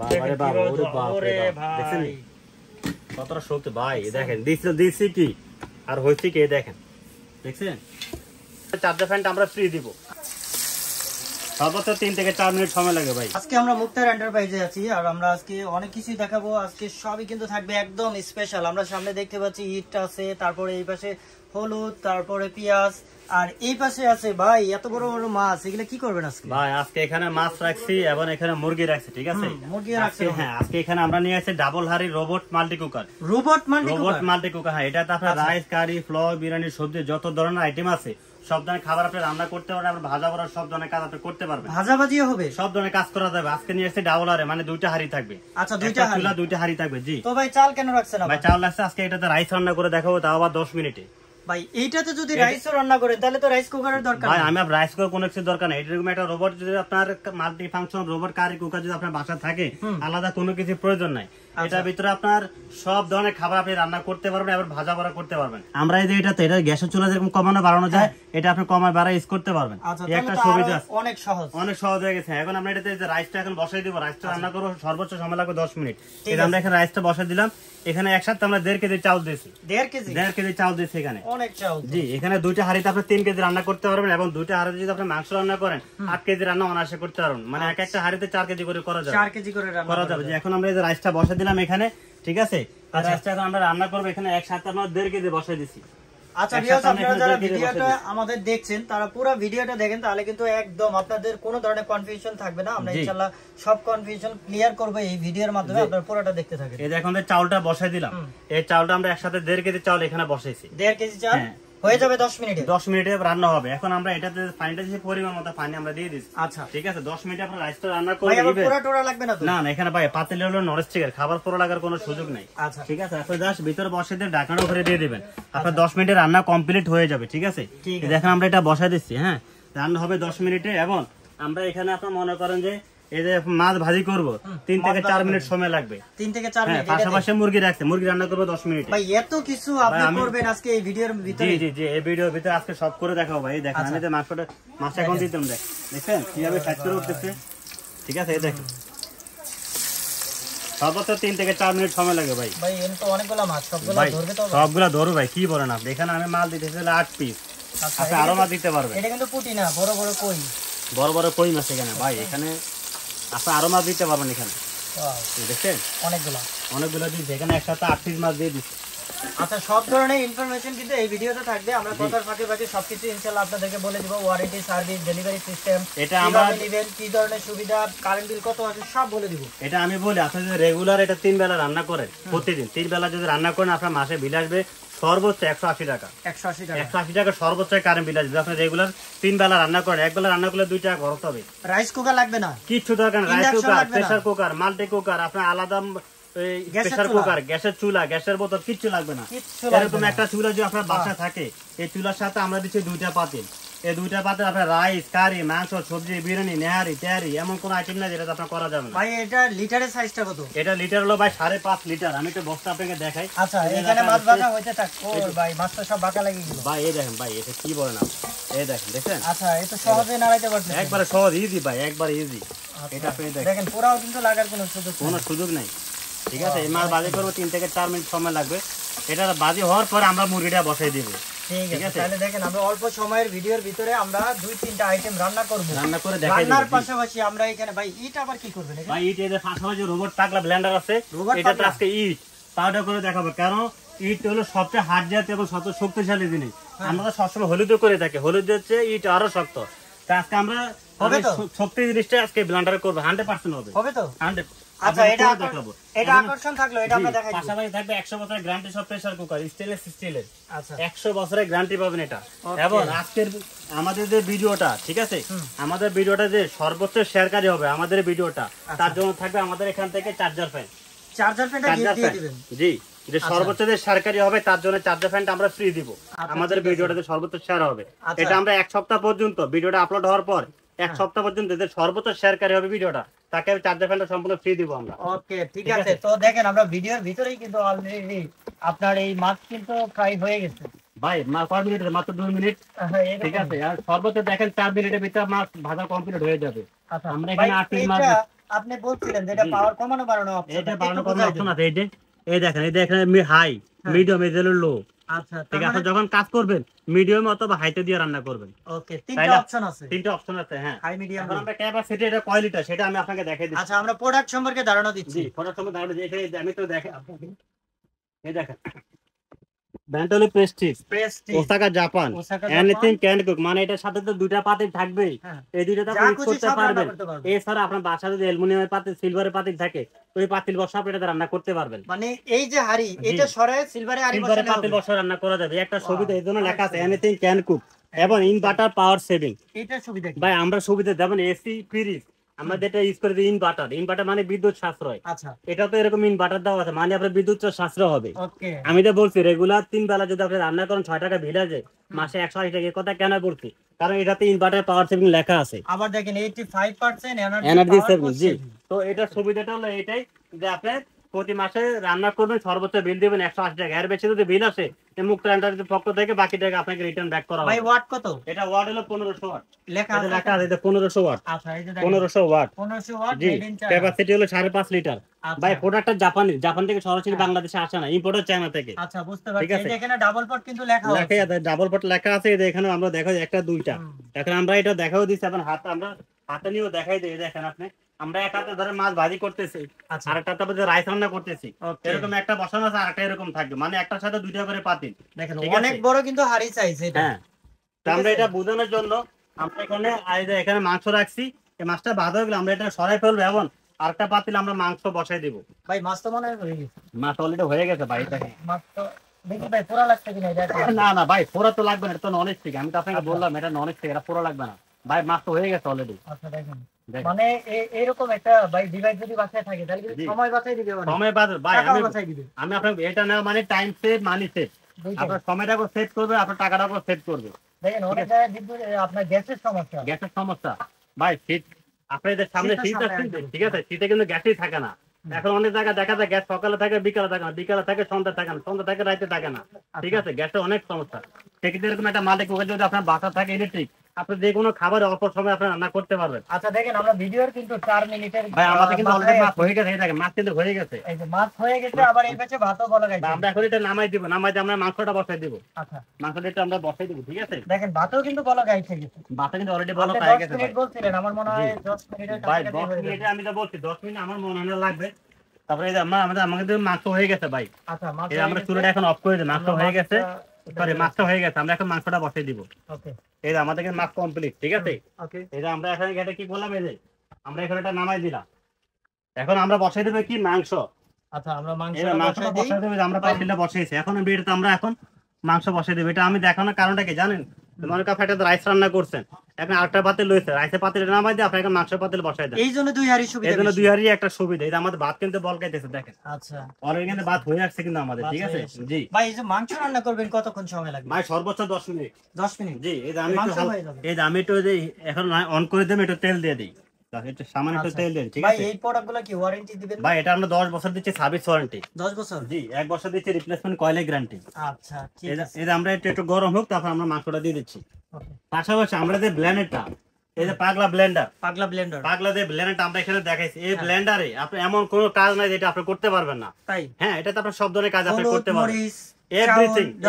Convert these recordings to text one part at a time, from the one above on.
বাবারে বাবা, ওরে বাপরে বাপ, দেখছেন কতটা শক্তি ভাই। দেখেন দিছি কি আর হইছে কি, দেখেন দেখছেন। চার্জার ফ্যানটা আমরা ফ্রি দিব, সর্বোচ্চ 3 থেকে 4 মিনিট সময় লাগে ভাই। আজকে আমরা মুক্তার এন্টারপ্রাইজে আছি, আর আমরা আজকে অনেক কিছুই দেখাবো। আজকে সবই কিন্তু থাকবে একদম স্পেশাল। আমরা সামনে দেখতে পাচ্ছি ইট আছে, তারপরে এই পাশে হলুদ, তারপরে পেঁয়াজ, আর এই পাশে আছে ভাই এত বড় বড় মাছ। এগুলো কি করবেন আজকে? ভাই আজকে এখানে মাছ রাখছি এবং এখানে মুরগি রাখছি, ঠিক আছে? মুরগি রাখছি, হ্যাঁ। আজকে এখানে আমরা নিয়ে আসছি ডাবল হাড়ি robot multi cooker. Robot multi cooker, হ্যাঁ। এটাতে আপনার রাইস, কারি, ফ্লাও, বিরিয়ানি, সবজি যত ধরনের আইটেম আছে সব ধরনের খাবার আপনি রান্না করতে পারবেন। আপনি ভাজা করার সব ধরনের কাজ আপনি করতে পারবেন। ভাজাভাজিও হবে, সব ধরনের কাজ করা যাবে। আজকে নিয়ে আসছি ডাবল হাড়ি, মানে 2টা হাড়ি থাকবে। আচ্ছা, 2টা হাড়ি থাকবে। জি। তো ভাই চাল কেন রাখছেন? ভাই চাল লাগছে আজকে এটাতে রাইস রান্না করে দেখাবো, তাও আবার 10 মিনিটে। ভাই এইটাতে যদি রাইসও রান্না করেন তাহলে তো রাইস কুকারের দরকার ভাই। আমি রাইস কুকার কোনো কিছু দরকার নেই। এরকম একটা রোবট যদি আপনার multi function robot curry cooker যদি আপনার বাসা থাকে, আলাদা কোনো কিছু প্রয়োজন নাই। এটার ভিতরে আপনার সব ধরনের খাবার আপনি রান্না করতে পারবেন, আবার ভাজা ভরা করতে পারবেন। আমরা এই যে এটা গ্যাসের চুলা যেরকম কমানো বাড়ানো যায়, এটা আপনি কমায় বাড়ায় ইউজ করতে পারবেন। একটা সুবিধা, অনেক সহজ, অনেক সহজ হয়ে গেছে। এখন আমরা এটাতে রাইসটা এখন বসাই দিব। রাইসটা রান্না করবো, সর্বোচ্চ সময় লাগবে 10 মিনিট। এটা আমরা এখানে রাইসটা বসাই দিলাম। এখানে একসাথে আমরা 1.5 কেজি চাউল দিয়েছি। 1.5 কেজি চাউল দিয়েছি এখানে। অনেক চাউল। জি। এখানে 2টা হাঁড়িতে আপনি 3 কেজি রান্না করতে পারবেন, এবং 2টা হাঁড়িতে যদি আপনি মাংস রান্না করেন 8 কেজি রান্না অনায়াসে করতে পারবেন। মানে একটা হাঁড়িতে 4 কেজি করে করা যাবে। 4 কেজি করে রান্না করা যাবে। যে এখন আমরা এই যে রাইসটা বসাই দিলাম এখানে, ঠিক আছে? রাইসটা এখন আমরা রান্না করব। এখানে একসাথে আমরা 1.5 কেজি বসাই দিছি। আচ্ছা ভিউয়ার্স, আপনারা যারা ভিডিওটা আমাদের দেখছেন তারা পুরো ভিডিওটা দেখেন, তাহলে কিন্তু একদম আপনাদের কোনো ধরনের কনফিউশন থাকবে না। আমরা ইনশাআল্লাহ সব কনফিউশন ক্লিয়ার করব এই ভিডিওর মাধ্যমে। আপনারা পুরোটা দেখতে থাকেন। এই যে এখন চাউলটা বসাই দিলাম। এই চাউলটা আমরা একসাথে 1.5 কেজি চাউল এখানে বসাইছি। 1.5 কেজি চাল হয়ে যাবে 10 মিনিটে। 10 মিনিটে রান্না হবে। এখন আমরা এটাতে পানিটা দিয়েছি, পরিমাণ মতো পানি আমরা দিয়ে দিচ্ছি। আচ্ছা, ঠিক আছে। 10 মিনিটে আপনারা রাইসটা রান্না করে ভাই। আবার দিবেন। পুরো টোরা লাগবে না তো? না না, এখানে ভাই পাতিলে হলো ননস্টিকের, খাবার পুরো লাগার কোনো সুযোগ নাই। আচ্ছা, ঠিক আছে। আপনি জাস্ট ভিতরে বসিয়ে দিয়ে ঢাকনাটা উপরে দিয়ে দিবেন। আপনার 10 মিনিটে রান্না কমপ্লিট হয়ে যাবে। ঠিক আছে। দেখেন আমরা এটা বসাই দিচ্ছি। হ্যাঁ, রান্না হবে 10 মিনিটে। এবং আমরা এখানে আপনার মনে করেন যে এই যে মাছ ভাজি করব, 3 থেকে 4 মিনিট সময় লাগবে। 3 থেকে 4 মিনিট। পাশাপাশি মুরগি রাখছে, মুরগি রান্না করব 10 মিনিট। ভাই এত কিছু আপনি করবেন আজকে এই ভিডিওর ভিতরে? জি জি জি, এই ভিডিওর ভিতরে আজকে সব করে দেখাবো ভাই। দেখেন আমি যে মাছটা এখন দিতাম, দেখেন কিভাবে সাইজ করে উঠতেছে। ঠিক আছে। এই দেখেন সর্বোচ্চ 3 থেকে 4 মিনিট সময় লাগে ভাই। ভাই এর তো অনেকগুলো মাছ, সবগুলা ধরবে ভাই। কি বলেন আপনি? এখানে আমি মাল দিতেছি 8 পিস। আপনি আরো মাছ দিতে পারবেন। এটা কিন্তু পুঁটি না, বড় বড় কই। বড় বড় কই মাছ এখানে ভাই। এখানে আপনি আরো মাছ দিতে পারবেন। এখানে দেখছেন অনেকগুলো দিয়েছি। এখানে একসাথে 8 পিস মাছ দিয়ে দিচ্ছি। আচ্ছা, সব ধরনের ইনফরমেশন কিন্তু এই ভিডিওতে থাকবে। আমরা কথার ফাঁকে ফাঁকে সবকিছু ইনশাআল্লাহ আপনাদেরকে বলে দিব। ওয়ারেন্টি, সার্ভিস, ডেলিভারি সিস্টেম, এটা আমরা নেবেন, কি ধরনের সুবিধা, কারেন্ট বিল কত আছে সব বলে দিব। এটা আমি বলি, আপনি যদি রেগুলার এটা 3 বেলা রান্না করেন, প্রতিদিন 3 বেলা যদি রান্না করেন, আপনার মাসে বিল আসবে সর্বোচ্চ 180 টাকা। 180 টাকা সর্বোচ্চ কারেন্ট বিল আসবে। আপনি রেগুলার 3 বেলা রান্না করেন, এক বেলা রান্না করলে 2 টাকা খরচ হবে। রাইস কুকার লাগবে না, কিচ্ছু দরকার না। Rice cooker, pressure cooker, multi cooker, আপনার আলাদা প্রেসার কুকার, গ্যাসের চুলা, গ্যাসের বোতল কিচ্ছু লাগবে না। এরকম একটা চুলা যদি আপনার বাসা থাকে, এই চুলার সাথে আমরা দিচ্ছি 2টা পাতিল। এই 2টা পাতিল আপনার রাইস, কারি, মাংস, সবজি, বিরিয়ানি, নেহারি, তেহারি এমন কোন আইটেম না যেটা আপনার করা যাবে না। ভাই এটা লিটারের সাইজটা কত? এটা লিটার হলো ভাই 5.5 লিটার। আমি একটু বক্সটা আপনাকে দেখাই। আচ্ছা, এখানে মাছ বাঁকা হইতে থাক। ওর ভাই মাছটা সব বাঁকা লাগি গেল ভাই। এই দেখেন ভাই, এটা কি বলেন আপনি? এই দেখেন, দেখেন। আচ্ছা, এই তো সহজে নাড়াইতে পারছেন। একবারে সহজ, ইজি ভাই, একবারে ইজি। এটা আপনি দেখেন পুরাও কিন্তু লাগার কোনো সুযোগ নাই। ঠিক আছে। এই মাছ ভাজি করবো 3 থেকে 4 মিনিট সময় লাগবে। এটা ভাজি হওয়ার পর আমরা মুরগিটা বসাই দিব। ঠিক আছে। তাহলে দেখেন আমরা অল্প সময়ের ভিডিওর ভিতরে আমরা 2-3টা আইটেম রান্না করব। রান্না করে দেখাই দিব। রান্নার পাশাপাশি আমরা এখানে ভাই ইট আবার কি করবেন? ভাই ইট এর পাশাপাশি রোবট পাগলা ব্লেন্ডার আছে। এটাতে আজকে ইট পাউডার করে দেখাবো। কারণ ইট হলো সবচেয়ে হার্ড জাতীয় এবং সবচেয়ে শক্তিশালী জিনিস। আমরা তো সবসময় হলুদ করে থাকি, হলুদ হচ্ছে ইট আরো শক্ত। তা আজকে আমরা শক্তি জিনিসটা আজকে ব্লেন্ডারে করবো। 100% হবে তো? 100। আচ্ছা, এটা আকর্ষণ থাকলো, এটা আমরা দেখাই। পাশাপাশি থাকবে 100 বছরের গ্যারান্টি সব প্রেসার কুকার, স্টেনলেস স্টিলের। আচ্ছা, 100 বছরের গ্যারান্টি পাবেন এটা। এবং আজকের আমাদের যে ভিডিওটা, ঠিক আছে, আমাদের ভিডিওটা যে সর্বোচ্চ শেয়ারকারী হবে আমাদের ভিডিওটা, তার জন্য থাকবে আমাদের এখান থেকে চার্জার ফ্যান। দিয়ে দিবেন। জি, যে সর্বোচ্চ যে শেয়ারকারী হবে তার জন্য চার্জার ফ্যানটা আমরা ফ্রি দিব। আমাদের ভিডিওটাতে সর্বোচ্চ শেয়ার হবে। এটা আমরা 1 সপ্তাহ পর্যন্ত, ভিডিওটা আপলোড হওয়ার পর 1 সপ্তাহ পর্যন্ত যে সর্বোচ্চ শেয়ারকারী হবে ভিডিওটা, তাকে চার্জার ফ্যানটা সম্পূর্ণ ফ্রি দিব আমরা। ওকে, ঠিক আছে। তো দেখেন আমরা ভিডিওর ভিতরেই কিন্তু অলরেডি আপনার এই মাছ কিন্তু ফ্রাই হয়ে গেছে ভাই। কয় মিনিটে? মাত্র 2 মিনিট। ঠিক আছে। আর সর্বোচ্চ দেখেন 4 মিনিটের ভিতরে মাছ ভাজা কমপ্লিট হয়ে যাবে। আমরা এখানে 8 পিস মাছ আপনি বলছিলেন যে এটা পাওয়ার কমানো বাড়ানো অপশন, এটা বাড়ানো কমানো অপশন আছে। এই দেখেন হাই, মিডিয়াম, এই যে লো। আচ্ছা, ঠিক আছে, যখন কাজ করবেন মিডিয়াম অথবা হাইতে দিয়ে রান্না করবেন। ওকে, তিনটা অপশন আছে। তিনটা অপশন আছে, হ্যাঁ। হাই, মিডিয়াম, এখন আমরা ক্যাপাসিটি এটা কয় লিটার সেটা আমি আপনাকে দেখাই দিচ্ছি। আচ্ছা, আমরা প্রোডাক্ট সম্পর্কে ধারণা দিচ্ছি। জি, প্রোডাক্ট সম্পর্কে ধারণা দিচ্ছি। এখানে আমি তো দেখে আপনাকে এই দেখেন Bentley Prestige, Osaka Japan, anything can cook, মানে এটার সাথে তো দুইটা পাতিল থাকবেই। এই দুইটাতে আপনি ইউজ করতে পারবেন। এছাড়া আপনার বাসায় যদি অ্যালুমিনিয়ামের পাতিল, সিলভারের পাতিল থাকে, ওই পাতিল বসা আপনি এটা রান্না করতে পারবেন। মানে এই যে হাড়ি, এটা সরায় সিলভারে হাড়ি বসালে হবে, পাতিল বসা রান্না করা যাবে। একটা সুবিধা এই জন্য লেখা আছে এনিথিং ক্যান কুক এবং ইনভার্টার পাওয়ার সেভিং। এটা সুবিধা কি ভাই? আমরা সুবিধা যেমন এসি, ফ্রিজ, আমরা যেটা ইউজ করি ইনভার্টার মানে বিদ্যুৎ সাশ্রয়। আচ্ছা, এটা তো এরকম ইনভার্টার দেওয়া আছে, মানে আপনার বিদ্যুৎ সাশ্রয় হবে। ওকে, আমি তো বলছি রেগুলার 3 বেলা যদি আপনি রান্না করেন 6 টাকা বিল আসে, মাসে 180 টাকা। কথা কেন বলছি? কারণ এটাতে ইনভার্টার পাওয়ার সেভিং লেখা আছে। আবার দেখেন 85% এনার্জি সেভিং। জি, তো এটার সুবিধাটা হলো এটাই যে আপনি প্রতি মাসে রান্না করবেন, সর্বোচ্চ বিল দিবেন 180 টাকা। এর বেশি যদি বিল আসে, মুক্ত এন্টারপ্রাইজের পক্ষ থেকে বাকি টাকা আপনাকে রিটার্ন ব্যাক করা হবে। ভাই ওয়াট কত? এটা ওয়াট হলো 1500 ওয়াট। লেখা আছে, লেখা আছে 1500 ওয়াট। আচ্ছা, এই যে দেখেন 1500 ওয়াট। 1500 ওয়াট, জি, মেড ইন চায়না। ক্যাপাসিটি হলো 5.5 লিটার। ভাই প্রোডাক্টটা জাপান থেকে সরাসরি বাংলাদেশে আসে না, ইম্পোর্টার চায়না থেকে। আচ্ছা, বুঝতে পারছি। এই যে এখানে ডাবল পট কিন্তু লেখা আছে, ডাবল পট লেখা আছে। এই যে এখানে আমরা দেখাই একটা দুইটা। এখন আমরা এটা দেখাও দিছি, এখন আমরা হাতে নিয়েও দেখাই দিই। দেখেন আপনি, আমরা এক হাতে ধরে মাছ ভাজি করতেছি, আর একটা তারপরে রাইস রান্না করতেছি। এরকম একটা বসানো আছে, আর একটা এরকম থাকবে, মানে একটার সাথে দুইটা করে পাতিল। দেখেন অনেক বড় কিন্তু হাড়ি সাইজ এটা। হ্যাঁ, তো আমরা এটা বোঝানোর জন্য আমরা এখানে মাংস রাখছি। এই মাছটা ভাজা হয়ে গেলে আমরা এটা সরাই ফেলবো এবং আরেকটা পাতিল আমরা মাংস বসাই দিব। ভাই মাছ তো মনে হয় হয়ে গেছে। মাছ অলরেডি হয়ে গেছে ভাই। দেখেন মাছ তো দেখি ভাই পোড়া লাগছে কিনা এটা। না ভাই, পোড়া তো লাগবে না, এটা তো নন স্টিক। আমি তো আপনাকে বললাম এটা নন স্টিক, এটা পোড়া লাগবে না ভাই। মাছ তো হয়ে গেছে অলরেডি। আচ্ছা, দেখেন মানে এরকম একটা ভাই ডিভাইস যদি বাসায় থাকে তাহলে কিন্তু সময় বাঁচাই দিবে, মানে সময় বাঁচবে ভাই। বাঁচাই দিবে। আমি আপনাকে এটা না মানে টাইম সেভ, মানি সেভ। আপনার সময়টাকে সেভ করবে, আপনার টাকাটাকে সেভ করবে। দেখেন অনেক জায়গায় বিদ্যুৎ আপনার গ্যাসের সমস্যা ভাই। শীত আপনাদের সামনে শীত আসছে, ঠিক আছে, শীতে কিন্তু গ্যাসই থাকে না। এখন অনেক জায়গায় দেখা যায় গ্যাস সকালে থাকে, বিকালে থাকে না, বিকালে থাকে সন্ধ্যা থাকে না, সন্ধ্যা থাকে রাতে থাকে না। ঠিক আছে, গ্যাসের অনেক সমস্যা। সেক্ষেত্রে এরকম একটা মালিক যদি আপনার বাসা থাকে ইলেকট্রিক, আপনি যে কোনো খাবার অল্প সময় আপনি রান্না করতে পারবেন। আচ্ছা, দেখেন আমরা ভিডিওর কিন্তু 4 মিনিটের ভাই আমাদের কিন্তু অলরেডি মাছ হয়ে গেছে। এই দেখেন মাছ কিন্তু হয়ে গেছে। এই যে মাছ হয়ে গেছে, আবার এই পাশে ভাতও বলা গেছে। আমরা এখন এটা নামাই দিব, নামাই দিয়ে আমরা মাংসটা বসাই দিব। আচ্ছা, মাংসটা এটা আমরা বসাই দিব। ঠিক আছে, দেখেন ভাতও কিন্তু বলা গেছে। ভাতটা কিন্তু অলরেডি বলা হয়ে গেছে। 10 মিনিট বলছিলেন, আমার মনে হয় 10 মিনিটের ভাই কাছাকাছি 10 হয়ে মিনিটে যাবে। আমি তো বলছি 10 মিনিট আমার মনে হয় লাগবে। তারপরে এই যে আমাদের মাংস হয়ে গেছে ভাই। আচ্ছা, মাছ এই আমরা চুলাটা এখন অফ করে দিই। মাংস হয়ে গেছে, সরি মাছটা হয়ে গেছে। আমরা এখন মাংসটা বসাই দিব। ওকে, এই যে আমাদের মাছ কমপ্লিট। ঠিক আছে, ওকে, এই যে আমরা এখানে এটা কি বললাম, এই যে আমরা এখানে এটা নামাই দিলাম। এখন আমরা বসাই দেব কি মাংস। আচ্ছা, আমরা মাংসটা বসাই দেব। আমরা পাতিলটা বসাইছি, এখন ভিডিওতে আমরা এখন মাংস বসাই দেব। এটা আমি দেখানোর কারণটা কি জানেন? মনে করেন আপনি একটা রাইস রান্না করছেন, এখন আরেকটা পাতিল লইছে, রাইসের পাতিল নামাই দিয়ে আপনি এখন মাংসের পাতিল বসাই দেন। এই জন্য দুই হাড়ি সুবিধা, এই জন্য দুই হাড়ি একটা সুবিধা। এই যে আমাদের ভাত কিন্তু বলকাইতেছে দেখেন। আচ্ছা, অলরেডি কিন্তু ভাত হয়ে আসছে কিন্তু আমাদের। ঠিক আছে, জি ভাই এই যে মাংস রান্না করবেন কতক্ষণ সময় লাগবে? ভাই সর্বোচ্চ 10 মিনিট। 10 মিনিট। জি, এই যে আমি একটু এখন অন করে দেব, একটু তেল দিয়ে দিই। একটু সামান্য একটু তেল দেন। ঠিক আছে ভাই, এই প্রোডাক্টগুলো কি ওয়ারেন্টি দিবেন? ভাই এটা আমরা 10 বছর দিচ্ছি সার্ভিস ওয়ারেন্টি। 10 বছর? জি, 1 বছর দিচ্ছি রিপ্লেসমেন্ট কয়েলের গ্যারান্টি। আচ্ছা, ঠিক আছে। এই যে আমরা একটু গরম হোক, তারপর আমরা মাংসটা দিয়ে দিচ্ছি। পাশাপাশি আমরা যে ব্লেন্ডারটা, এই যে পাগলা ব্লেন্ডার যে ব্লেন্ডারটা আমরা এখানে দেখাইছি, এই ব্লেন্ডারে আপনি এমন কোনো কাজ নাই যেটা আপনি করতে পারবেন না। তাই? হ্যাঁ, এটাতে আপনি সব ধরনের কাজ আপনি করতে পারবেন। মরিচ,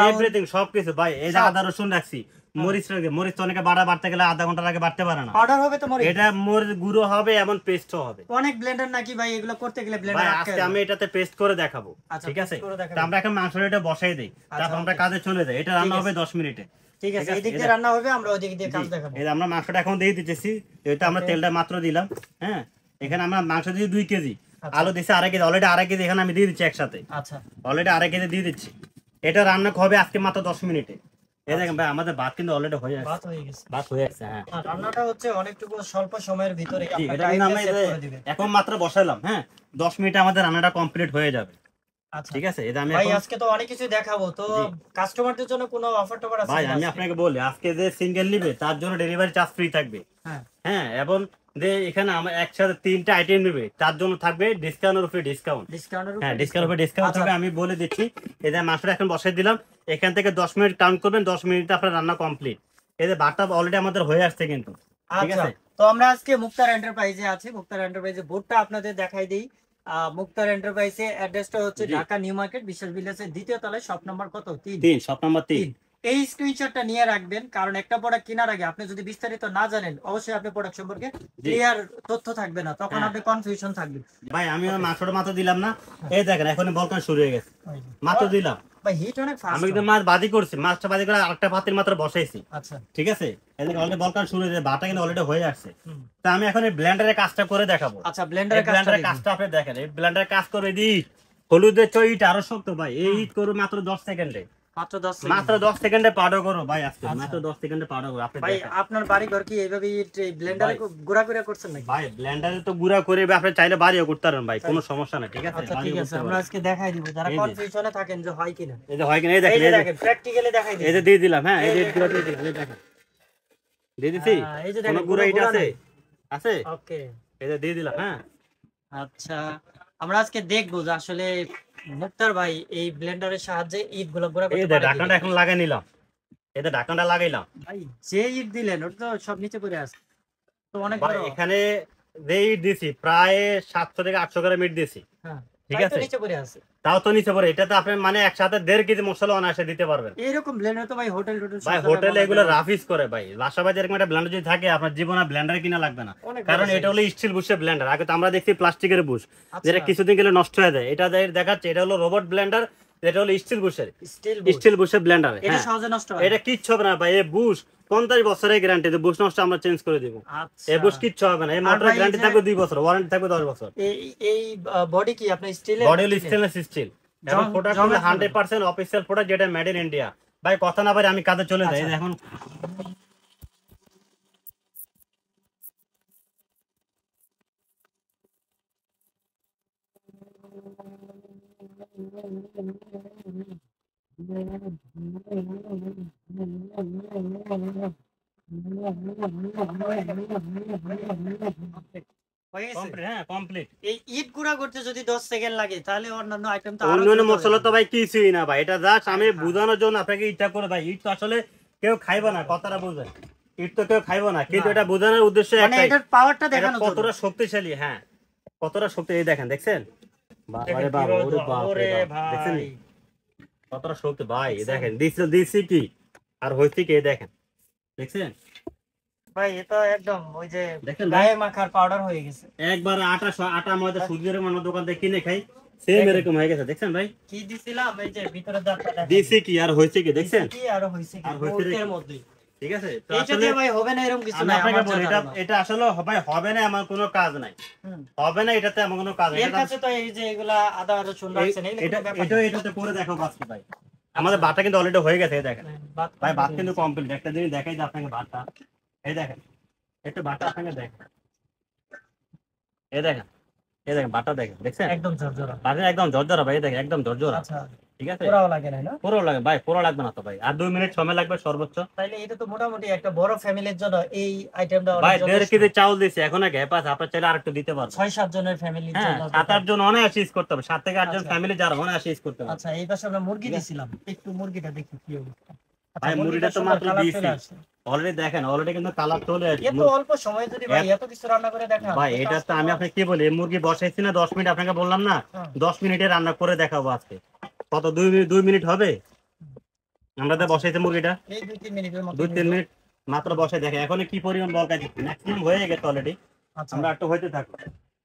এভরিথিং সবকিছু। ভাই এই যে আদা রসুন রাখছি, মরিচ অনেকে বাড়তে গেলে আধা ঘন্টার আগে বাড়তে পারে না। পাউডার হবে তো মরিচ? এটা মরিচ গুঁড়ো হবে এবং পেস্টও হবে। অনেক ব্লেন্ডার নাকি ভাই এগুলো করতে গেলে ব্লেন্ডার ভাই আটকে আজকে আমি এটাতে পেস্ট করে দেখাবো। ঠিক আছে, তো আমরা এখন মাংসটা এটা বসাই দেই, তারপর আমরা কাজে চলে যাই। এটা রান্না হবে 10 মিনিটে। ঠিক আছে, এই দিক দিয়ে রান্না হবে, আমরা ওই দিক দিয়ে কাজ দেখাবো। এই আমরা মাংসটা এখন দিয়ে দিতেছি। এটা আমরা তেলটা মাত্র দিলাম। হ্যাঁ, এখানে আমরা মাংস দিয়ে 2 কেজি, আলু দিছি 2.5 কেজি, অলরেডি 2.5 কেজি এখানে আমি দিয়ে দিচ্ছি একসাথে। আচ্ছা, অলরেডি 2.5 কেজি দিয়ে দিচ্ছি। এটা রান্না হবে আজকে মাত্র 10 মিনিটে। এই দেখেন ভাই আমাদের ভাত কিন্তু অলরেডি হয়ে গেছে। ভাত হয়ে গেছে। হ্যাঁ, রান্নাটা হচ্ছে অনেকটুকু স্বল্প সময়ের ভিতরে আপনারা টাইম সেট করে দিবেন। এখন মাত্র বসাইলাম। হ্যাঁ, 10 মিনিটে আমাদের রান্নাটা কমপ্লিট হয়ে যাবে। আচ্ছা, ঠিক আছে, এটা আমি ভাই আজকে তো অনেক কিছু দেখাবো, তো কাস্টমারদের জন্য কোনো অফার টফার আছে? ভাই আমি আপনাকে বলি, আজকে যে সিঙ্গেল নিবে তার জন্য ডেলিভারি চার্জ ফ্রি থাকবে। হ্যাঁ, এবং যে এখানে আমার একসাথে 3টা আইটেম নেবে তার জন্য থাকবে ডিসকাউন্টের উপরে ডিসকাউন্ট। হ্যাঁ, ডিসকাউন্টের উপরে ডিসকাউন্ট থাকবে। আমি বলে দিচ্ছি, এই যে মাংসটা এখন বসাই দিলাম, এখান থেকে 10 মিনিট কাউন্ট করবেন, 10 মিনিটে আপনার রান্না কমপ্লিট। এই যে ভাতটা অলরেডি আমাদের হয়ে আসছে কিন্তু। ঠিক আচ্ছা, আছে। তো আমরা আজকে মুক্তার এন্টারপ্রাইজে আছি। মুক্তার এন্টারপ্রাইজে বোর্ডটা আপনাদের দেখাই দিই। মুক্তার এন্টারপ্রাইজে অ্যাড্রেসটা হচ্ছে জি ঢাকা নিউ মার্কেট বিশ্বাস ভিলেজের দ্বিতীয় তলায়, শপ নাম্বার কত? 3। 3, শপ নাম্বার 3। 3। এই স্ক্রিনশটটা নিয়ে রাখবেন, কারণ একটা প্রোডাক্ট কেনার আগে আপনি যদি বিস্তারিত না জানেন, অবশ্যই আপনি প্রোডাক্ট সম্পর্কে জি ক্লিয়ার তথ্য থাকবে না, তখন হ্যাঁ আপনি কনফিউশন থাকবে। ভাই, আমি ওকে, মাত্র মাত্র দিলাম না, এই দেখেন এখন বলকান শুরু হয়ে গেছে, মাত্র দিলাম। ভাই হিট অনেক আমি ফাস্ট। কিন্তু মাছ বাদি করছি, মাছটা বাদি করে আরেকটা পাতিল মাত্র বসাইছি, আচ্ছা। ঠিক আছে। এদিকে অলরেডি বলকান শুরু হয়ে বাটা কিন্তু অলরেডি হয়ে আসছে। হুম। তা আমি এখন এই ব্লেন্ডারের কাজটা করে দেখাবো। আচ্ছা, এই ব্লেন্ডারের ব্লেন্ডারের কাজটা আপনি দেখেন, এই ব্লেন্ডারের কাজ করে দিই। হলুদের চই ইট আরো শক্ত ভাই, এই ইট করো মাত্র 10 সেকেন্ডে, মাত্র 10 মাত্র সেকেন্ড। 10 সেকেন্ডে পাউডার করো ভাই, আজকে আচ্ছা মাত্র 10 সেকেন্ডে পাউডার করো আপনি ভাই, দেখেন। আপনার বাড়ি ঘর কি এইভাবে ব্লেন্ডারে ভাই গুঁড়া করে করছেন নাকি? ভাই ব্লেন্ডারে তো গুঁড়া করে আপনি চাইলে বাড়িও করতে পারেন ভাই, তাই? কোনো সমস্যা নাই, ঠিক আছে, আচ্ছা বাড়িও ঠিক আছে, করতে আমরা পারেন। আজকে দেখাই দিব, যারা এই যে কনফিউশনে থাকেন যে হয় কিনা। এই যে হয় কিনা, এই এই দেখেন, যে এই যে দেখেন, প্র্যাকটিক্যালি দেখাই এই দিই। যে দিয়ে দিলাম, হ্যাঁ এই যে গুঁড়া দিয়ে দিলাম, এই দেখেন দিয়ে দিছি। এই যে কোনো দেখেন, গুঁড়া কোনো ইট গুঁড়া আছে নাই। আছে, ওকে। এই যে দিয়ে দিলাম, হ্যাঁ। আচ্ছা, আমরা আজকে দেখবো যে আসলে মুক্তার ভাই এই ব্লেন্ডারের সাহায্যে ইট গুলো গুঁড়া এই করতে যে পারে ঢাকনাটা কিনা। এখন লাগাই নিলাম, এই যে ঢাকনাটা লাগাইলাম। ভাই যে ইট দিলেন ওটা তো সব নিচে পড়ে আছে, তো অনেক ভাই বড়। এখানে যে ইট দিছি প্রায় 700 থেকে 800 গ্রাম ইট দিছি, হ্যাঁ, ঠিক তাই তো আছে। নিচে পড়ে আছে। তাও তো নিচে পড়ে, এটাতে আপনি মানে একসাথে 1.5 কেজি মশলা অনায়াসে দিতে পারবেন এরকম ব্লেন্ডার তো ভাই হোটেল টোটেল সব ভাই। জায়গায় হোটেলে বানায় এগুলো দেওয়া হয়। রাফ ইউজ করে ভাই, বাসাবাড়ি এরকম একটা ব্লেন্ডার যদি থাকে আপনার জীবনে ব্লেন্ডার কিনা লাগবে না, অনেক বড় কারণ এটা size। হলো স্টিল বুশের ব্লেন্ডার। আগে তো আমরা দেখছি প্লাস্টিকের বুশ, আচ্ছা, যেটা কিছুদিন গেলে নষ্ট হয়ে যায়। এটা দেখাচ্ছে এটা হলো রোবট ব্লেন্ডার, এটা হলো স্টিল বুশের, স্টিল বুশ। স্টিল বুশের ব্লেন্ডার। এটা হ্যাঁ সহজে নষ্ট হয় এটা না। কিচ্ছু হবে না ভাই, এই বুশ 50 বছরের গ্যারান্টি, বুশ নষ্ট আমরা চেঞ্জ করে দিব। আচ্ছা, এই বুশ কিচ্ছু হবে না, এই আর মোটরের ভাই এই গ্যারান্টি যে থাকবে 2 বছর, ওয়ারেন্টি থাকবে 10 বছর। এই এই বডি কি আপনার স্টিলের? বডি হলো স্টেনলেস স্টিল, এবং প্রোডাক্ট হলো 100% অফিসিয়াল প্রোডাক্ট, যেটা মেড ইন ইন্ডিয়া। ভাই কথা না ভাই, আমি কাজে চলে যাই। এই যে এখন হয়ে গেছে? কমপ্লিট, হ্যাঁ কমপ্লিট। এই ইট গুঁড়া করতে যদি 10 সেকেন্ড লাগে, তাহলে অন্যান্য আইটেম তো আরো অন্যান্য দ্রুত মশলা তো হবে। ভাই কিছুই না ভাই, এটা জাস্ট আমি হ্যাঁ। বোঝানোর জন্য আপনাকে ইচ্ছা করে ভাই। ইট তো আসলে কেউ খাইবে না, কথাটা বুঝেন, ইট তো কেউ খাইবে না, কিন্তু না। এটা বোঝানোর উদ্দেশ্য মানে একটাই, এটার পাওয়ারটা এটা দেখানোর জন্য। কতটা শক্তিশালী। হ্যাঁ কতটা শক্তি, এই দেখেন, দেখছেন দেখেন বাবারে বাবা, কিভাবে ওরে বাপ রে ওরে বাপ, দেখছেন ভাই। কতটা শক্তি ভাই। এই দেখছেন? দেখেন দিছি কি আর হইছে কি, এই দেখেন, দেখছেন ভাই এটা একদম ওই যে দেখেন ভাই, গায়ে মাখার পাউডার হয়ে গেছে। একবার আটা ময়দা সুজি এরকম আমরা দোকান থেকে কিনে খাই, সেম এরকম হয়ে গেছে, দেখছেন ভাই। কি দিছিলাম, এই যে ভিতরে দাঁতটা দেখেন। দিছি কি আর হইছে কি, দেখছেন কি আর হইছে কি আর হইছে মুহূর্তের কি। মধ্যে। ঠিক আছে। তো এইটা আসলে দিয়ে ভাই হবে না এরকম কিছু আমি নাই আপনাকে আমার বলি, জানা এটা না। এটা আসলে ভাই হবে না এমন কোনো কাজ নাই, হুম। হবে না এটাতে এমন কোনো কাজ নাই। এর কাছে তো এই যে এগুলা আদা রসুন রাখছেন, এগুলো এটা কোনো ব্যাপার এটা না। এটাতে করে দেখো বাকি ভাই, আমাদের বাটা কিন্তু অলরেডি হয়ে গেছে, এই দেখেন ভাত ভাই, ভাত করে কিন্তু দিয়েছি। কমপ্লিট। একটা জিনিস দেখাই যে আপনাকে ভাতটা, এই দেখেন একটু ভাতটা আপনাকে দেখেন, এই দেখেন, এই দেখেন ভাতটা দেখেন, দেখছেন একদম ঝরঝরা। ভাতটা একদম ঝরঝরা ভাই, এই দেখেন একদম ঝরঝরা, আচ্ছা, ঠিক আছে। পোড়াও লাগে না, না? পুরো লাগে ভাই, পুরো লাগবে না তো ভাই, আর 2 মিনিট সময় লাগবে সর্বোচ্চ। তাইলে এটা তো মোটামুটি একটা বড় ফ্যামিলির জন্য এই আইটেমটা ভাই অনেক 1.5 কেজি চাউল দিছি, এখন গ্যাপ আছে, আপনার চাইলে আরেকটু দিতে পারবেন। 6-7 জনের ফ্যামিলির হ্যাঁ জন্য। 7-8 জন অনায়াসে ইউজ করতে হবে, 7 থেকে 8 জন আচ্ছা। ফ্যামিলি যারা অনায়াসে ইউজ করতে হবে। আচ্ছা, এই পাশে আমরা মুরগি দিছিলাম, একটু মুরগিটা দেখি কি অবস্থা। আচ্ছা, ভাই মুরগিটা তো সুন্দর মাত্র কালার দিয়েছি, চলে আসছে। অলরেডি দেখেন, অলরেডি কিন্তু কালার চলে আসছে। এত অল্প সময়ে যদি ভাই এত কিছু রান্না করে দেখান, ভাই তো এটা কাজ তো আমি আপনাকে কি বলি, এই মুরগি বসাইছি না 10 মিনিট, আপনাকে বললাম না হুম। 10 মিনিটে রান্না করে দেখাবো আজকে। কত 2 মিনিট হবে আমরা তো বসাইছি মুরগিটা, এই 2-3 মিনিটের মতো 2-3 মিনিট মাত্র বসাই দেখে এখন কি পরিমাণ বলকা দিচ্ছি, ম্যাক্সিমাম হয়ে গেছে অলরেডি, আচ্ছা, আমরা একটু হইতে থাকবো,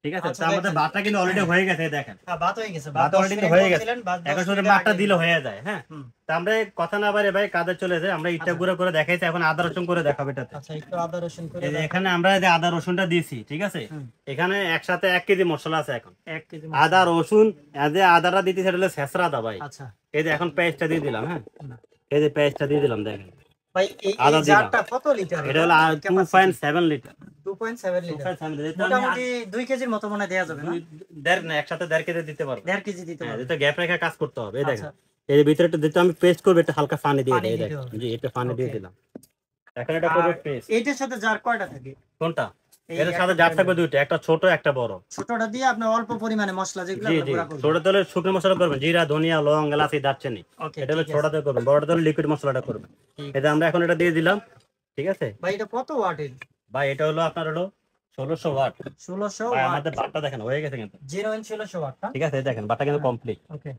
ঠিক আছে। আচ্ছা, তো আমাদের দেখেন। ভাতটা কিন্তু অলরেডি হয়ে গেছে, দেখেন হ্যাঁ, ভাত হয়ে গেছে। ভাত 10 অলরেডি মিনিট হয়ে গেছে, বলছিলেন, ভাত 10 এখন শুধু মিনিটের মাঠটা আগে দিলে হয়ে যায়। হ্যাঁ হুম। তো আমরা কথা না বারে ভাই কাজে চলে যাই, আমরা ইটা আচ্ছা। গুঁড়ো করে দেখাইছি, এখন আদা রসুন করে দেখাবো এটাতে। আচ্ছা, একটু আদা রসুন করে এই যে দাও। এখানে আমরা যে আদা রসুনটা দিয়েছি, ঠিক আছে, হুম। এখানে একসাথে 1 কেজি মশলা আছে। এখন 1 কেজি আদা রসুন, এই যে আদাটা দিতে সেটা হলো ছেঁচড়া আদা ভাই। আচ্ছা, এই যে এখন পেস্টটা দিয়ে দিলাম, হ্যাঁ হুম। এই যে পেস্টটা দিয়ে দিলাম, দেখেন ভাই এই আদা দিলাম। জারটা কত লিটার? এটা হলো 2.7 লিটার, 2.7 লিটার। 2.7 লিটার। মোটামুটি 2 কেজির মতো মনে দেয়া যাবে না? দেড় না, একসাথে 1.5 কেজি দিতে পারবো। 1.5 কেজি দিতে হ্যাঁ পারবে। এটা গ্যাপ রেখে কাজ করতে হবে। এই দেখেন আচ্ছা, এই যে ভিতরে একটু দিতে আমি পেস্ট করব, একটু হালকা পানি দিয়ে পানি দিই, এই দিতে দেখেন হবে। জি এটা পানি দিয়ে ওকে। দিলাম। এখন এটা করব আর পেস্ট। এইটার সাথে জার কয়টা থাকে? কোনটা? এই এর সাথে একটা জার থাকবে blender। 2টা, একটা ছোট একটা বড়। ছোটটা দিয়ে আপনি অল্প পরিমাণে মশলা যেগুলো জি আমরা জি, গুঁড়া করব। ছোট তেলে শুকনো মশলা করবেন, জিরা ধনিয়া লং এলাচি দারচিনি, ওকে, এটা হলো ঠিক ছোট আছে। তেলে করবেন, বড় তেলে লিকুইড মশলাটা করবেন। ঠিক এটা আমরা এখন এটা দিয়ে দিলাম, ঠিক আছে। ভাই এটা কত ওয়াটের? ভাই এটা হলো আপনার হলো 1600 ওয়াট। 1600 ভাই ওয়াট। আমাদের বাটটা দেখেন হয়ে গেছে কিন্তু। জেনুইন 1600 ওয়াট না? ঠিক আছে দেখেন বাটটা কিন্তু কমপ্লিট। ওকে।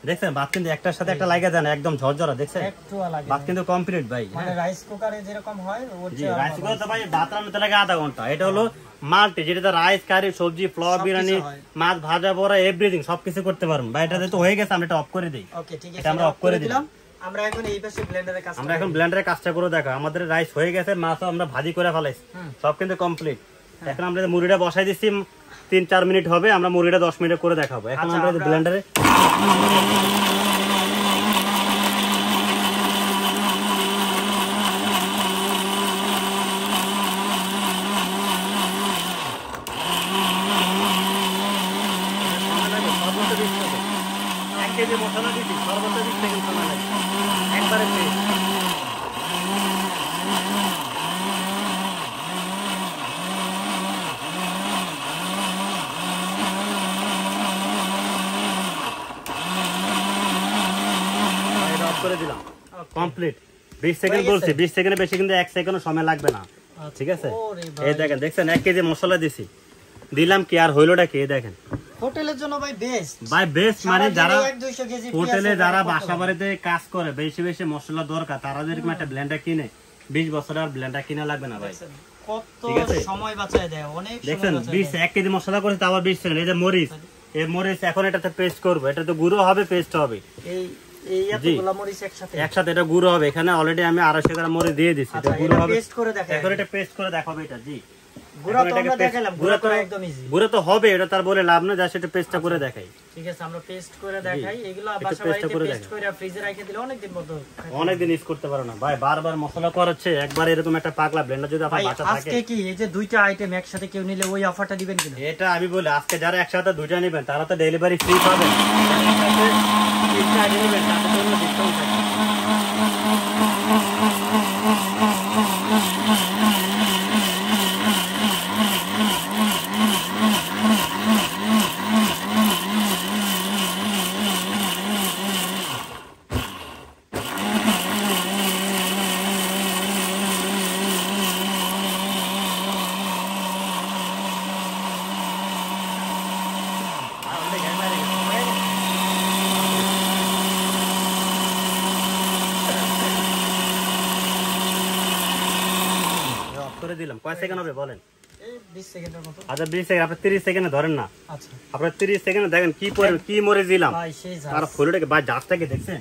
দেখছেন বাত কিন্তু একটার সাথে একটা লাগা যায় না, একদম ঝরঝরা দেখছেন। একটু লাগে। বাত কিন্তু কমপ্লিট ভাই। মানে রাইস কুকারে যেরকম হয় ওর জি চেয়ে রাইস কুকার তো ভাই ভাত রান্নাতে লাগে আধা ঘন্টা। এটা হলো মাল্টি, যেটা রাইস কারি সবজি পোলাও বিরিয়ানি মাছ ভাজা বড়া এভরিথিং সবকিছু করতে পারবেন ভাই। এটা তো হয়ে গেছে, আমরা এটা অফ করে দেই। ওকে ঠিক আছে, এটা আমরা অফ করে দিলাম। আমরা এখন এই পাশে ব্লেন্ডারের কাজ আমরা এখন ব্লেন্ডারে কাজটা করে দেখো। আমাদের রাইস হয়ে গেছে, মাছও আমরা ভাজি করে ফেলাইছি, সব কিন্তু কমপ্লিট। এখন আমরা মুরগিটা বসাই দিচ্ছি, 3-4 মিনিট হবে, আমরা মুরগিটা 10 মিনিট করে দেখাবো। এখন আমরা ব্লেন্ডারে কেজি মশলা দিচ্ছি, সর্বোচ্চ 20 সেকেন্ড সময় লাগে একবারে। করে দিলাম কমপ্লিট। 20 সেকেন্ড বলছি, 20 সেকেন্ডে বেশি কিন্তু 1 সেকেন্ডও সময় লাগবে না। ঠিক আছে এই দেখেন, দেখছেন 1 কেজি মশলা দিছি, দিলাম কি আর হইলোটা কি দেখেন। হোটেলের জন্য ভাই বেস্ট, ভাই বেস্ট। মানে যারা 1-200 কেজি হোটেলে যারা বাসা বাড়িতে কাজ করে বেশি বেশি মশলা দরকার, তারা যেরকম একটা ব্লেন্ডার কিনে 20 বছর আর ব্লেন্ডার কিনা লাগবে না ভাই। কত সময় বাঁচায় দেয়, অনেক সময় দেখছেন বাঁচায় 20 1 কেজি মশলা করেছে তাও 20 সেকেন্ড। এই যে মরিচ, এই মরিচ এখন এটাতে পেস্ট করব, এটা তো গুঁড়ো হবে পেস্ট হবে। এই এতগুলা মরিচ একসাথে এটা গুঁড়ো হবে। এখানে অলরেডি আমি 250 গ্রাম মরিচ দিয়ে দিছি, এটা গুঁড়ো হবে। পেস্ট করে দেখাই, এখন এটা পেস্ট করে দেখাবো এটা। জি গুঁড়া তো আমরা দেখালাম, গুঁড়া তো একদম ইজি। গুঁড়া তো হবে, এটা তার বলে লাভ না, জাস্ট এটা পেস্টটা করে দেখাই। ঠিক আছে আমরা পেস্ট করে দেখাই। এগুলো বাসা বাড়িতে পেস্ট করে ফ্রিজে রেখে দিলে অনেক দিন মতো, অনেক দিন ইউজ করতে পারো না ভাই। বারবার মশলা করাচ্ছে, একবার এরকম একটা পাগলা ব্লেন্ডার যদি আপনার বাসা থাকে। আজকে কি এই যে দুইটা আইটেম একসাথে কেউ নিলে ওই অফারটা দিবেন কিনা? এটা আমি বলি আজকে যারা একসাথে দুইটা নেবেন তারা তো ডেলিভারি ফ্রি পাবেন। তিনটা আইটেম নেবেন তাতে জন্য ডিসকাউন্ট থাকবে। করে দিলাম, কয় সেকেন্ড হবে বলেন? 20 সেকেন্ডের মতো। আচ্ছা 20 সেকেন্ড, আপনি 30 সেকেন্ডে ধরেন না। আচ্ছা আপনি 30 সেকেন্ডে দেখেন কি পরে কি মরে দিলাম ভাই, সেই আর ফুলটাকে ভাই জাতটাকে দেখছেন।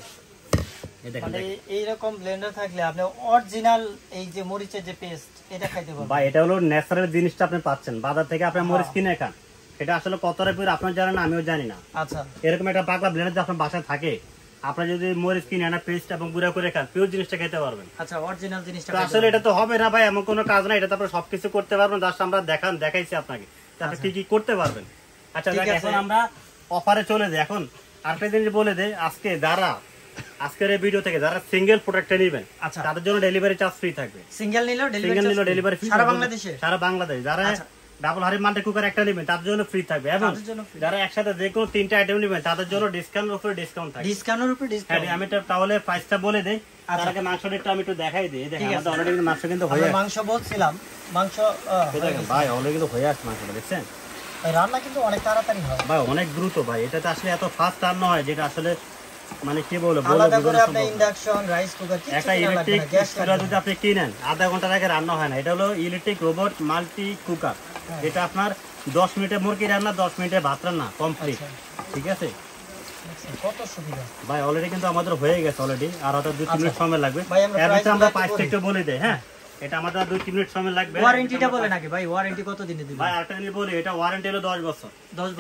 এই দেখেন মানে এই রকম ব্লেন্ডার থাকলে আপনি অরিজিনাল এই যে মরিচের যে পেস্ট এটা খাইতে পারবেন ভাই। এটা হলো ন্যাচারাল জিনিসটা আপনি পাচ্ছেন। বাজার থেকে আপনি মরিচ কিনে খান, এটা আসলে কতটা পরে আপনার জানেন না, আমিও জানি না। আচ্ছা এরকম একটা পাগলা ব্লেন্ডার যদি আপনার বাসায় থাকে, আপনার যদি মরিচ কিনে আনা পেস্ট এবং গুঁড়া করে খান, পিওর জিনিসটা খেতে পারবেন। আচ্ছা অরিজিনাল জিনিসটা আসলে এটা তো হবে না ভাই, এমন কোনো কাজ না। এটা তো আপনারা সবকিছু করতে পারবেন, জাস্ট আমরা দেখাইছি আপনাকে আপনি কি কি করতে পারবেন। আচ্ছা এখন আমরা অফারে চলে যাই। এখন আরেকটা জিনিস বলে দেই, আজকে যারা আজকের এই ভিডিও থেকে যারা সিঙ্গেল প্রোডাক্টটা নেবেন তাদের জন্য ডেলিভারি চার্জ ফ্রি থাকবে। সিঙ্গেল নিলেও ডেলিভারি ফ্রি সারা বাংলাদেশে। সারা বাংলাদেশ। যারা ডাবল হাড়ি মাল্টি কুকার একটা নেবেন তাদের জন্য ফ্রি থাকবে, এবং যারা একসাথে যে কোনো 3টা আইটেম নেবেন তাদের জন্য ডিসকাউন্টের উপরে ডিসকাউন্ট থাকবে। ডিসকাউন্টের উপরে ডিসকাউন্ট। আমি তাহলে প্রাইসটা বলে দেই, তার আগে মাংসটা একটু আমি একটু দেখাই দিই। দেখেন আমাদের অলরেডি মাংস কিন্তু হয়ে আসছে। মাংস বলছিলাম, মাংস দেখেন ভাই অলরেডি কিন্তু হয়ে আসছে মাংসটা, দেখছেন রান্না কিন্তু অনেক তাড়াতাড়ি হয় ভাই, অনেক দ্রুত ভাই। এটাতে আসলে এত ফাস্ট রান্না হয় যেটা আসলে মানে কি বলবো, আলাদা করে আপনি ইন্ডাকশন রাইস কুকার কিছু একটা ইলেকট্রিক চুলা যদি আপনি কিনেন আধা ঘন্টার আগে রান্না হয় না। এটা হলো ইলেকট্রিক রোবট মাল্টি কুকার। এটা আপনার 10 মিনিটে মুরগি রান্না, 10 মিনিটে ভাত রান্না কমপ্লিট। ঠিক আছে কত সুবিধা ভাই। অলরেডি কিন্তু আমাদের হয়ে গেছে অলরেডি, আর হয়তো 2-3 মিনিট সময় লাগবে। এর ভিতরে আমরা প্রাইসটা একটু বলে দেই। হ্যাঁ এটা আমাদের 2-3 মিনিট সময় লাগবে। ওয়ারেন্টিটা বলে নাকি ভাই? ওয়ারেন্টি কত দিনে দিবেন ভাই? আরেকটা জিনিস বলি, এটা ওয়ারেন্টি হলো 10 বছর।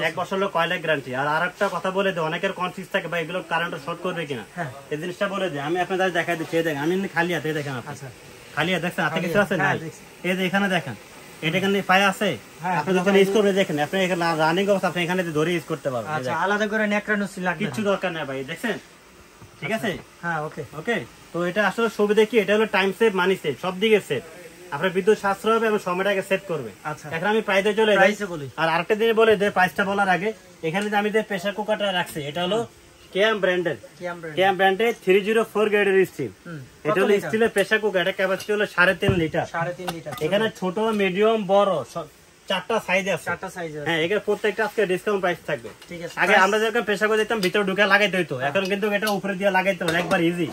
1 বছর হলো কয়লা গ্যারান্টি। আর আরেকটা কথা বলে দেই, অনেকের কনফিউজ থাকে ভাই এগুলো কারেন্ট শর্ট করবে কিনা। এই জিনিসটা বলে দেই, আমি আপনাদের দেখাই দিচ্ছি। দেখেন আমি খালি হাতে দেখেন আপনি। আচ্ছা খালি হাতে দেখছেন, হাতে কিছু আছে না? এই যে এখানে দেখেন, এটা এখানে পায়ে আছে। আপনি যখন ইউজ করবে দেখেন, আপনি এখানে রানিং অবস্থা আপনি এখানে ধরে ইউজ করতে পারবেন। আচ্ছা আলাদা করে নেকড়ানো ছিল কিছু দরকার নাই ভাই, দেখছেন? ঠিক আছে হ্যাঁ ওকে ওকে। তো এটা আসলে সুবিধা কি, এটা হলো টাইম সেভ, মানি সেভ, সব দিকে সেভ। আপনার বিদ্যুৎ সাশ্রয় হবে এবং সময়টাকে সেভ করবে। এখন আমি প্রাইসে চলে যাই। আর আরেকটা দিনে বলে দে প্রাইসটা বলার আগে, এখানে যে আমি যে প্রেসার কুকারটা রাখছি এটা হলো কেএম ব্র্যান্ডের 304 গ্রেডের স্টিল। এটা হলো স্টিলের প্রেসার কুকার, এটা ক্যাপাসিটি হলো 3.5 লিটার। এখানে ছোট, মিডিয়াম, বড় চারটা সাইজ আছে। হ্যাঁ, এখানে প্রত্যেকটা আজকে ডিসকাউন্ট প্রাইস থাকবে। আগে আমরা যেরকম প্রেসার কুকার দিতাম ভিতরে ঢুকে লাগাইতে হইতো, এখন কিন্তু এটা উপরে দিয়ে লাগাইতে হবে, একবার ইজি।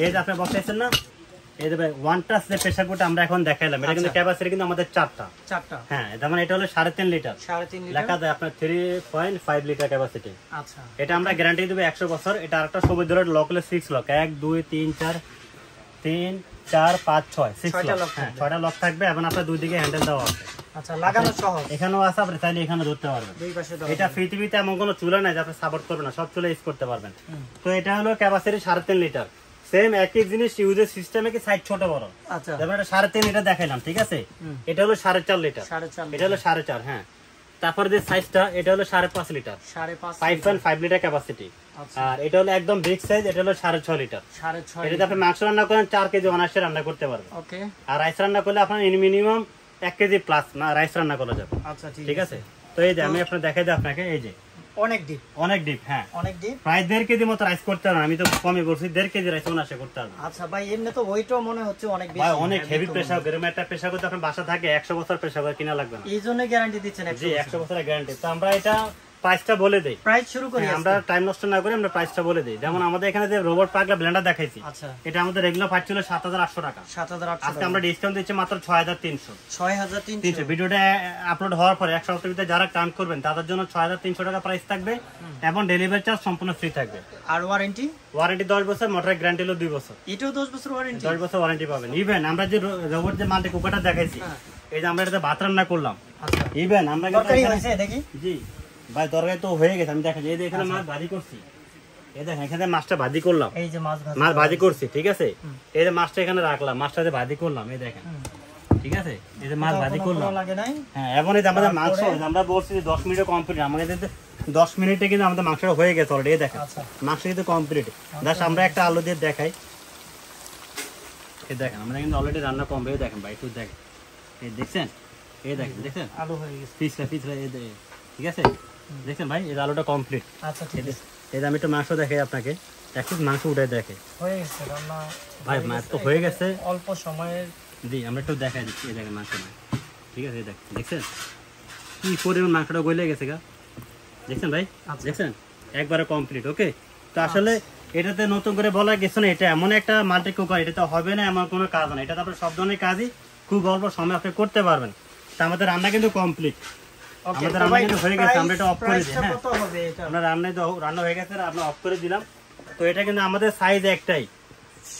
এই যে আপনি বসাইছেন না, এই যে ওয়ান টাচ যে প্রেসার কুকার আমরা এখন দেখাইলাম, এটা কিন্তু ক্যাপাসিটি কিন্তু আমাদের চারটা। হ্যাঁ, তার মানে এটা হলো 3.5 লিটার লেখা যায় আপনার 3.5 লিটার ক্যাপাসিটি। এটা আমরা গ্যারান্টি দেবো 100 বছর। এটা আরেকটা সুবিধা হলো লক হলো 6 লক, 1 2 3 4 3 4 5 6 6 লক। হ্যাঁ, 6টা লক থাকবে এবং আপনার দুই দিকে হ্যান্ডেল দেওয়া আছে। লাগানো সহজ। এখানেও আছে, আপনি চাইলে এখানে ধরতে পারবেন। এটা পৃথিবীতে এমন কোনো চুলা নাই যে আপনি সাপোর্ট করবে না, সব চুলা ইউজ করতে পারবেন। তো এটা হলো ক্যাপাসিটি 3.5 লিটার। সেম একই জিনিস, ইউজের সিস্টেমে কি সাইজ ছোট বড়। যেমন এটা 3.5 লিটার দেখাইলাম, ঠিক আছে। এটা হলো 4.5 লিটার, এটা হলো 4.5। হ্যাঁ, তারপরে যে সাইজটা এটা হলো 5.5 লিটার, 5.5 লিটার ক্যাপাসিটি। আর এটা হলো একদম বিগ সাইজ, এটা হলো 6.5 লিটার। এটাতে আপনি মাংস রান্না করেন 4 কেজি অনায়াসে রান্না করতে পারবেন। আর রাইস রান্না করলে আপনার মিনিমাম 1 কেজি প্লাস না রাইস রান্না করা যাবে। ঠিক আছে। তো এই যে আমি আপনার দেখাই দিই আপনাকে, এই যে অনেক ডিপ। হ্যাঁ, অনেক ডিপ। প্রায় 1.5 কেজি মতো রাইস করতে পারবেন। আমি তো কমই করছি, 1.5 কেজি রাইস অনায়াসে করতে পারবেন। আচ্ছা ভাই, এমনি তো ওইটাও মনে হচ্ছে অনেক বেশি। ভাই অনেক হেভি প্রেসার কুকার, এরকম একটা প্রেসার কুকার আপনার বাসা থাকে 100 বছর প্রেসার কুকার কিনা লাগবে না। এই জন্য গ্যারান্টি দিচ্ছেন 100 বছরের গ্যারান্টি। তো আমরা এটা প্রাইসটা বলে দেই, প্রাইস শুরু করি। আমরা টাইম নষ্ট না করে আমরা প্রাইসটা বলে দেই। যেমন আমাদের এখানে যে রোবট পাগলা ব্লেন্ডার দেখাইছি, এটা আমাদের রেগুলার প্রাইস ছিল 7,800 টাকা। আজকে আমরা ডিসকাউন্ট দিচ্ছি মাত্র 6,300। ভিডিওটা আপলোড হওয়ার পরে 1 সপ্তাহের ভিতরে যারা কাউন্ট করবেন তাদের জন্য 6,300 টাকা প্রাইস থাকবে এবং ডেলিভারি চার্জ সম্পূর্ণ ফ্রি থাকবে। আর ওয়ারেন্টি 10 বছর, মোটরের গ্যারান্টি হলো 2 বছর। এটাও 10 বছর ওয়ারেন্টি, 10 বছর ওয়ারেন্টি পাবেন। ইভেন আমরা যে রোবট যে মাল্টি কুকারটা দেখাইছি, এই যে আমরা এটাতে ভাত রান্না করলাম। ইভেন আমরা দেখি, জি ভাই তরকারি তো হয়ে গেছে, আমি দেখাচ্ছি। এই যে এখানে মাছ ভাজি করছি, এই দেখেন এখানে মাছটা ভাজি করলাম, এই যে মাছ ভাজি করছি, ঠিক আছে। এই যে মাছটা এখানে রাখলাম, মাছটাতে ভাজি করলাম, এই দেখেন, ঠিক আছে। এই যে মাছ ভাজি করলাম। হ্যাঁ, এবং এই যে আমাদের মাংস আমরা বলছি 10 মিনিটে কমপ্লিট, আমাদের 10 মিনিটে কিন্তু আমাদের মাংসটা হয়ে গেছে অলরেডি। এই দেখেন মাংস কিন্তু কমপ্লিট। জাস্ট আমরা একটা আলু দিয়ে দেখাই, এই দেখেন আমরা কিন্তু অলরেডি রান্না কমপ্লিট। দেখেন ভাই একটু দেখেন, এই দেখছেন, এই দেখেন আলু হয়ে গেছে, পিছলা এই ঠিক আছে। দেখছেন ভাই, এই আলুটা কমপ্লিট। আচ্ছা, ঠিক আছে। এই যে আমি একটু মাংস দেখাই আপনাকে, একটু মাংস উঠে দেখে হয়ে গেছে রান্না। ভাই মাছ তো হয়ে গেছে অল্প সময়ের। দি আমরা একটু দেখাই দিচ্ছি, এই দেখেন মাংস না, ঠিক আছে। এই দেখছেন কি পরিমাণ মাংসটা গলে গেছে গা, দেখছেন ভাই, দেখছেন একবারে কমপ্লিট। ওকে, তো আসলে এটাতে নতুন করে বলা গেছে না, এটা এমন একটা মাল্টি কুকার, এটাতে হবে না এমন কোনো কাজ না। এটাতে আপনার সব ধরনের কাজই খুব অল্প সময় আপনি করতে পারবেন। তা আমাদের রান্না কিন্তু কমপ্লিট, আমাদের রান্না কিন্তু হয়ে গেছে। আমরা এটা অফ করে দিই। হ্যাঁ, আমরা রান্না হয়ে গেছে, আমরা অফ করে দিলাম। তো এটা কিন্তু আমাদের সাইজ একটাই,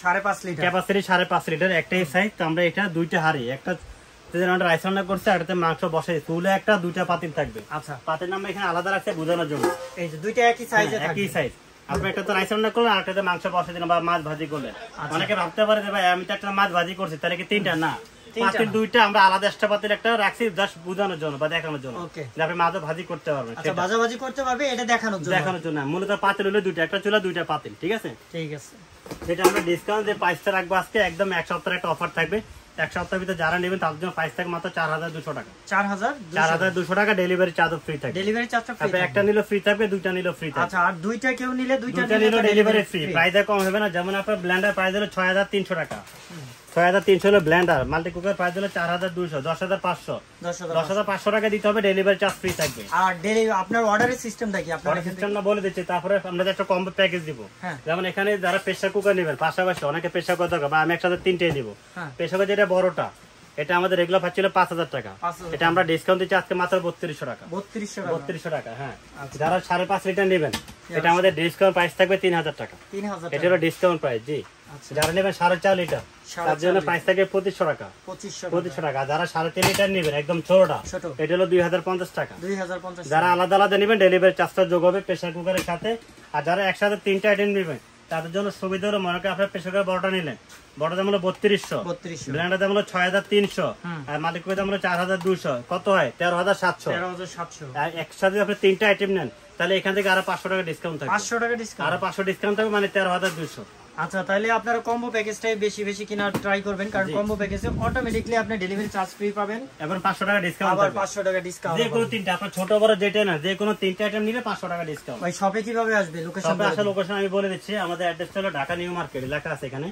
5.5 লিটার ক্যাপাসিটি 5.5 লিটার একটাই সাইজ। তো আমরা এটা দুইটা হাড়ি, একটা আমরা রাইস রান্না করছি, আর এটাতে মাংস বসাই, তুলে একটা দুইটা পাতিল থাকবে। আচ্ছা, পাতিল আমরা এখানে আলাদা রাখতে বোঝানোর জন্য। এই যে দুইটা একই সাইজে, একই সাইজ। আপনি একটা তো রাইস রান্না করলেন, আর একটা মাংস বসাই দিলেন বা মাছ ভাজি করলেন। অনেকে ভাবতে পারে যে ভাই আমি তো একটা মাছ ভাজি করছি, তাহলে কি তিনটা? না, পাতিল দুইটা আমরা আলাদা এক্সট্রা পাতিল একটা রাখছি জাস্ট বোঝানোর জন্য বা দেখানোর জন্য, যে আপনি মাছ ভাজি করতে পারবেন। আচ্ছা, ভাজি করতে পারবে, এটা দেখানোর জন্য। মূলত পাতিল হলো দুইটা, একটা চুলা দুইটা পাতিল, ঠিক আছে। ঠিক আছে। এটা আমরা ডিসকাউন্ট যে প্রাইসটা রাখবো আজকে একদম 1 সপ্তাহের একটা অফার থাকবে। 1 সপ্তাহের ভিতরে যারা নেবেন তাদের জন্য প্রাইস থাকবে মাত্র 4,200 টাকা। 4,200 টাকা ডেলিভারি চার্জও ফ্রি থাকবে। ডেলিভারি চার্জটা ফ্রি থাকবে। একটা নিলে ফ্রি থাকবে, দুইটা নিলে ফ্রি থাকবে। আচ্ছা, আর দুইটা কেউ নিলে দুইটা নিলে ডেলিভারি ফ্রি। প্রাইস কম হবে না। যেমন আপনার ব্লেন্ডার প্রাইস হলো 6,300 টাকা, 6,300 হলো ব্লেন্ডার। মাল্টি কুকার প্রাইস হলো 4,200, 10,500। 10,500 টাকা দিতে হবে, ডেলিভারি চার্জ ফ্রি থাকবে। আর আপনার অর্ডারের সিস্টেমটা কি? আপনার সিস্টেমটা বলে দিচ্ছি, তারপরে আমরা একটা কম্বো প্যাকেজ দিব। যেমন এখানে যারা প্রেসার কুকার নেবেন, পাশাপাশি অনেকে প্রেসার কুকার দরকার, বা আমি একসাথে 3টে দিব। প্রেসার কুকার যেটা বড়টা, এটা আমাদের রেগুলার প্রাইস ছিল 5,000 টাকা, এটা আমরা ডিসকাউন্ট দিচ্ছি আজকে মাত্র 3200 টাকা। 3200 টাকা। হ্যাঁ, যারা 5.5 লিটার নেবেন, এটা আমাদের ডিসকাউন্ট প্রাইস থাকবে 3,000 টাকা। এটা হলো ডিসকাউন্ট প্রাইস। জি, যারা নেবেন 4.5 লিটার, তার জন্য প্রাইস থাকবে 2500 টাকা। 2500 টাকা। যারা 3.5 লিটার নেবেন একদম ছোটটা, এটা হলো 2050 টাকা। যারা আলাদা আলাদা নেবেন, ডেলিভারি চার্জটা যোগ হবে প্রেসার কুকারের সাথে। আর যারা একসাথে 3টা আইটেম নেবেন, তাদের জন্য সুবিধা হলো, মনে করেন আপনার প্রেসার কুকার বড়টা নিলেন, বড় দাম হলো 3200, ব্লেন্ডার দাম হলো 6,300, আর মালিকের দাম হলো 4,200। কত হয়? 13,700। আর একসাথে আপনি 3টা আইটেম নেন, তাহলে এখান থেকে আরো 500 টাকা ডিসকাউন্ট থাকবে। 500 টাকা ডিসকাউন্ট, আরো 500 ডিসকাউন্ট থাকবে, মানে 13,200। আচ্ছা, তাহলে আপনারা কম্বো প্যাকেজটাই বেশি বেশি কেনার ট্রাই করবেন, কারণ কম্বো প্যাকেজে অটোমেটিক্যালি আপনি ডেলিভারি চার্জ ফ্রি পাবেন, এবং 500 টাকা ডিসকাউন্ট আবার থাকবে। 500 টাকা ডিসকাউন্ট। যে কোনো তিনটা, আপনার ছোট বড় যেটা না, যে কোনো তিনটা আইটেম নিলে 500 টাকা ডিসকাউন্ট। ভাই শপে কিভাবে আসবে, লোকেশন? সবে আসা লোকেশন আমি বলে দিচ্ছি। আমাদের অ্যাড্রেসটা হলো ঢাকা নিউ মার্কেট, লেখা আছে এখানে,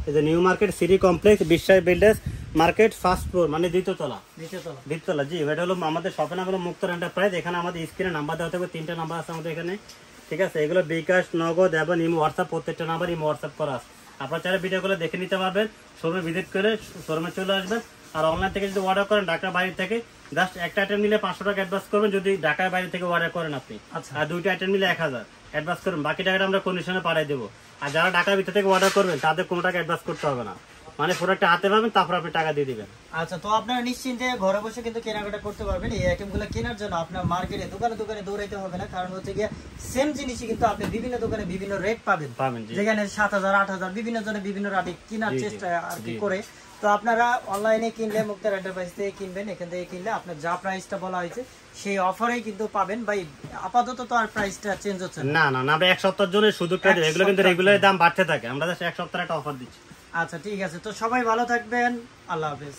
এই যে নিউ মার্কেট সিটি কমপ্লেক্স, বিশ্বাস বিল্ডার্স মার্কেট, ফার্স্ট ফ্লোর, মানে দ্বিতীয় তলা। জি, এটা হলো আমাদের শপের নাম হলো মুক্তার এন্টারপ্রাইজ। এখানে আমাদের স্ক্রিনে নাম্বার দেওয়া থাকবে, 3টা নাম্বার আছে আমাদের এখানে, ঠিক আছে। এগুলো বিকাশ, নগদ এবং ইমো হোয়াটসঅ্যাপ, প্রত্যেকটা নাম্বার ইমো হোয়াটসঅ্যাপ করা আছে। আপনারা চাইলে ভিডিও করে দেখে নিতে পারবেন, শোরুমে ভিজিট করে শোরুমে চলে আসবেন। আর অনলাইন থেকে যদি অর্ডার করেন ঢাকার বাইরে থেকে, জাস্ট একটা আইটেম নিলে 500 টাকা অ্যাডভান্স করবেন, যদি ঢাকার বাইরে থেকে অর্ডার করেন আপনি। আর দুইটা আইটেম নিলে 1000 অ্যাডভান্স করবেন, বাকি টাকাটা আমরা কন্ডিশনে পাঠিয়ে দেবো। আর যারা ঢাকার ভিতর থেকে অর্ডার করবেন তাদের কোনো টাকা অ্যাডভান্স করতে হবে না, মানে প্রোডাক্টটা হাতে পাবেন, তারপর আপনি টাকা দিয়ে দিবেন। আচ্ছা, তো আপনারা নিশ্চিন্তে ঘরে বসে কিন্তু কেনাকাটা করতে পারবেন। এই আইটেমগুলো কেনার জন্য আপনার মার্কেটে দোকানে দোকানে দৌড়াইতে হবে না, কারণ হচ্ছে গিয়ে সেম জিনিসই কিন্তু আপনি বিভিন্ন দোকানে বিভিন্ন রেট পাবেন, যেখানে 7,000 8,000 বিভিন্ন জনে বিভিন্ন রেটে কেনার চেষ্টা আর কি করে। তো আপনারা অনলাইনে কিনলে মুক্তার এন্টারপ্রাইজ থেকে কিনবেন, এখান থেকে কিনলে আপনার যা প্রাইসটা বলা হয়েছে সেই অফারেই কিন্তু পাবেন। ভাই আপাতত তো আর প্রাইসটা চেঞ্জ হচ্ছে না, না, না, এক সপ্তাহের জন্য সুযোগটা দেব, এগুলো কিন্তু রেগুলার দাম বাড়তে থাকে, আমরা জাস্ট এক সপ্তাহের একটা অফার দিচ্ছি। আচ্ছা, ঠিক আছে, তো সবাই ভালো থাকবেন, আল্লাহ হাফেজ।